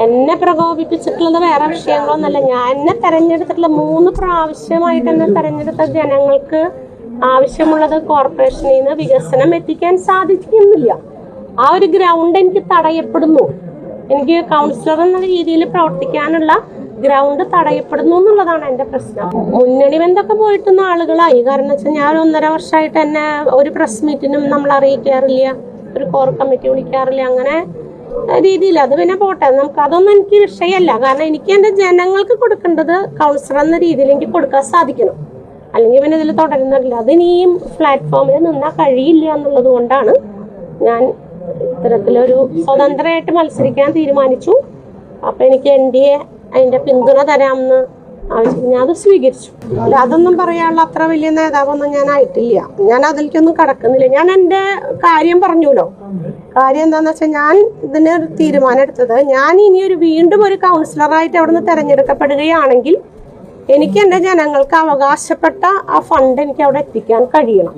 എന്നെ പ്രകോപിപ്പിച്ചിട്ടുള്ളത് വേറെ വിഷയങ്ങളൊന്നല്ല. ഞാൻ എന്നെ തെരഞ്ഞെടുത്തിട്ടുള്ള 3 പ്രാവശ്യമായിട്ട് എന്നെ തെരഞ്ഞെടുത്ത ജനങ്ങൾക്ക് ആവശ്യമുള്ളത് കോർപ്പറേഷനിൽ നിന്ന് വികസനം എത്തിക്കാൻ സാധിക്കുന്നില്ല. ആ ഒരു ഗ്രൗണ്ട് എനിക്ക് തടയപ്പെടുന്നു. എനിക്ക് കൗൺസിലർ എന്ന രീതിയിൽ പ്രവർത്തിക്കാനുള്ള ഗ്രൗണ്ട് തടയപ്പെടുന്നു എന്നുള്ളതാണ് എന്റെ പ്രശ്നം. മുന്നണി ബന്ധമൊക്കെ പോയിട്ടുന്ന ആളുകളായി. കാരണം വെച്ചാൽ ഞാൻ 1.5 വർഷമായിട്ട് എന്നെ ഒരു പ്രസ് മീറ്റിനും നമ്മൾ അറിയിക്കാറില്ല, ഒരു കോർ കമ്മിറ്റി വിളിക്കാറില്ല, അങ്ങനെ രീതിയിൽ. അത് പിന്നെ പോട്ടെ, നമുക്ക് അതൊന്നും എനിക്ക് വിഷയമല്ല. കാരണം എനിക്ക് എന്റെ ജനങ്ങൾക്ക് കൊടുക്കേണ്ടത് കൗൺസിലർ എന്ന രീതിയിൽ എനിക്ക് കൊടുക്കാൻ സാധിക്കണം. അല്ലെങ്കിൽ പിന്നെ ഇതിൽ തുടരുന്നില്ല. അതിനിയും പ്ലാറ്റ്ഫോമിൽ നിന്നാൽ കഴിയില്ല എന്നുള്ളത് കൊണ്ടാണ് ഞാൻ ഇത്തരത്തിലൊരു സ്വതന്ത്രമായിട്ട് മത്സരിക്കാൻ തീരുമാനിച്ചു. അപ്പൊ എനിക്ക് NDA അതിന്റെ പിന്തുണ തരാമെന്ന് ആവശ്യം ഞാൻ അത് സ്വീകരിച്ചു. അതൊന്നും പറയാനുള്ള അത്ര വലിയ നേതാവൊന്നും ഞാൻ ആയിട്ടില്ല. ഞാൻ അതിലേക്കൊന്നും കടക്കുന്നില്ല. ഞാൻ എന്റെ കാര്യം പറഞ്ഞല്ലോ. കാര്യം എന്താന്ന് വെച്ചാൽ ഞാൻ ഇതിന് ഒരു തീരുമാനം എടുത്തത്, ഞാൻ ഇനി വീണ്ടും ഒരു കൗൺസിലറായിട്ട് അവിടുന്ന് തെരഞ്ഞെടുക്കപ്പെടുകയാണെങ്കിൽ എനിക്ക് എന്റെ ജനങ്ങൾക്ക് അവകാശപ്പെട്ട ആ ഫണ്ട് എനിക്ക് അവിടെ എത്തിക്കാൻ കഴിയണം.